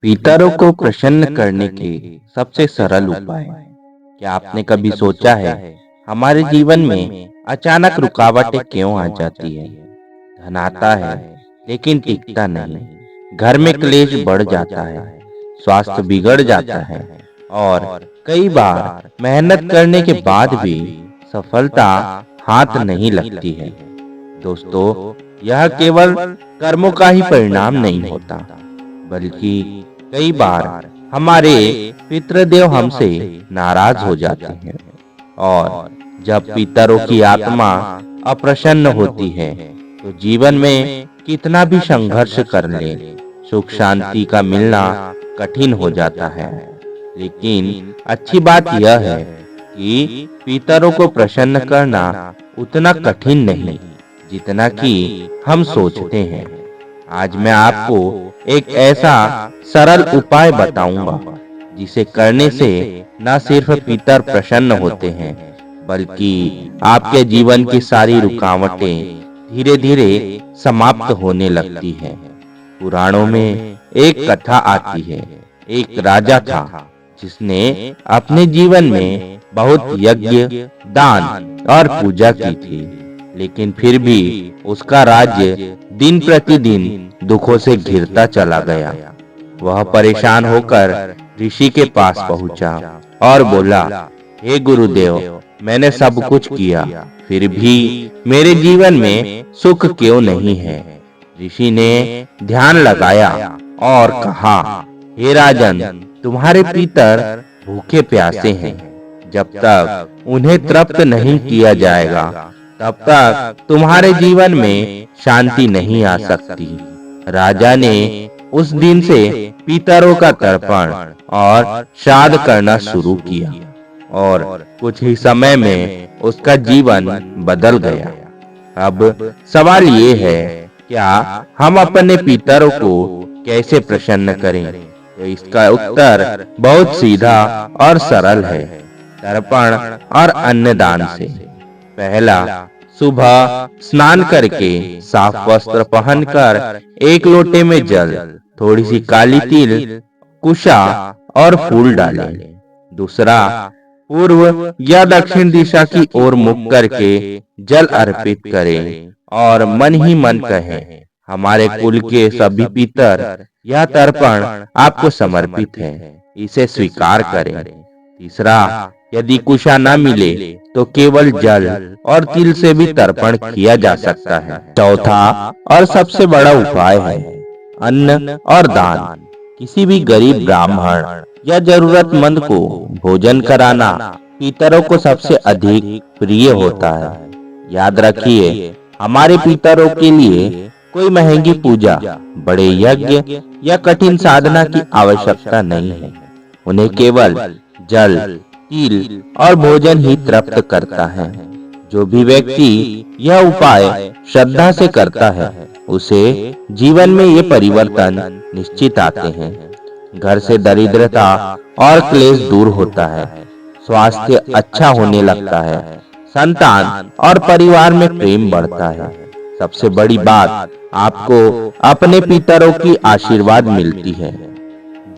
पितरों को प्रसन्न करने के सबसे सरल उपाय। क्या आपने कभी सोचा है हमारे जीवन में अचानक रुकावटें क्यों आ जाती है? धन आता है लेकिन टिकता नहीं, घर में क्लेश बढ़ जाता है, स्वास्थ्य बिगड़ जाता है और कई बार मेहनत करने के बाद भी सफलता हाथ नहीं लगती है। दोस्तों, यह केवल कर्मों का ही परिणाम नहीं होता, बल्कि कई बार हमारे पितृदेव हमसे नाराज हो जाते हैं। और जब पितरों की आत्मा अप्रसन्न होती है तो जीवन में कितना भी संघर्ष कर ले, सुख शांति का मिलना कठिन हो जाता है। लेकिन अच्छी बात यह है कि पितरों को प्रसन्न करना उतना कठिन नहीं जितना कि हम सोचते हैं। आज मैं आपको एक ऐसा सरल उपाय बताऊंगा जिसे करने से न सिर्फ पितर प्रसन्न होते हैं, बल्कि आपके जीवन की सारी रुकावटें धीरे धीरे समाप्त होने लगती हैं। पुराणों में एक कथा आती है। एक राजा था जिसने अपने जीवन में बहुत यज्ञ, दान और पूजा की थी, लेकिन फिर भी उसका राज्य दिन प्रतिदिन दुखों से घिरता चला गया। वह परेशान होकर ऋषि के पास पहुंचा और बोला, हे गुरुदेव, मैंने सब कुछ किया, फिर भी मेरे जीवन में सुख क्यों नहीं है? ऋषि ने ध्यान लगाया और कहा, हे राजन, तुम्हारे पितर भूखे प्यासे हैं। जब तक उन्हें तृप्त नहीं किया जाएगा तब तक तुम्हारे जीवन में शांति नहीं आ सकती। राजा ने उस दिन से पितरों का तर्पण और श्राद्ध करना शुरू किया और कुछ ही समय में उसका जीवन बदल गया। अब सवाल ये है, क्या हम अपने पितरों को कैसे प्रसन्न करें? तो इसका उत्तर बहुत सीधा और सरल है, तर्पण और अन्नदान से। पहला, सुबह स्नान करके साफ वस्त्र पहनकर एक लोटे में जल, थोड़ी सी काली तिल, कुशा और फूल डालें। दूसरा, पूर्व या दक्षिण दिशा की ओर मुख करके जल अर्पित करें और मन ही मन कहें, हमारे कुल के सभी पितर, यह तर्पण आपको समर्पित है, इसे स्वीकार करें। तीसरा, यदि कुशा न मिले तो केवल जल और तिल से भी तर्पण किया जा सकता है। चौथा और सबसे बड़ा उपाय है अन्न और दान। किसी भी गरीब ब्राह्मण या जरूरतमंद को भोजन कराना पितरों को सबसे अधिक प्रिय होता है। याद रखिए, हमारे पितरों के लिए कोई महंगी पूजा, बड़े यज्ञ या कठिन साधना की आवश्यकता नहीं है। उन्हें केवल जल, तिल और भोजन ही तृप्त करता है। जो भी व्यक्ति यह उपाय श्रद्धा से करता है, उसे जीवन में ये परिवर्तन निश्चित आते हैं। घर से दरिद्रता और क्लेश दूर होता है, स्वास्थ्य अच्छा होने लगता है, संतान और परिवार में प्रेम बढ़ता है। सबसे बड़ी बात, आपको अपने पितरों की आशीर्वाद मिलती है,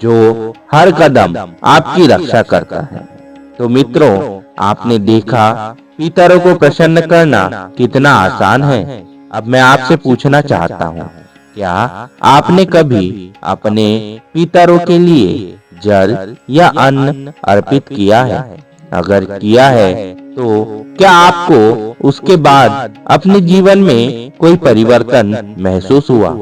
जो हर कदम आपकी रक्षा करता है। तो मित्रों, आपने देखा पितरों को प्रसन्न करना कितना आसान है। अब मैं आपसे पूछना चाहता हूँ, क्या आपने कभी अपने पितरों के लिए जल या अन्न अर्पित किया है? अगर किया है तो क्या आपको उसके बाद अपने जीवन में कोई परिवर्तन महसूस हुआ?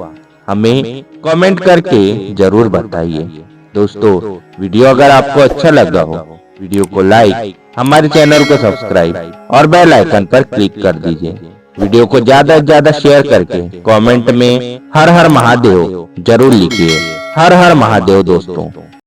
हमें कमेंट करके जरूर बताइए। दोस्तों, वीडियो अगर आपको अच्छा लगा हो, वीडियो को लाइक, हमारे चैनल को सब्सक्राइब और बेल आइकन पर क्लिक कर दीजिए। वीडियो को ज्यादा से ज्यादा शेयर करके कमेंट में हर हर महादेव जरूर लिखिए। हर हर महादेव दोस्तों।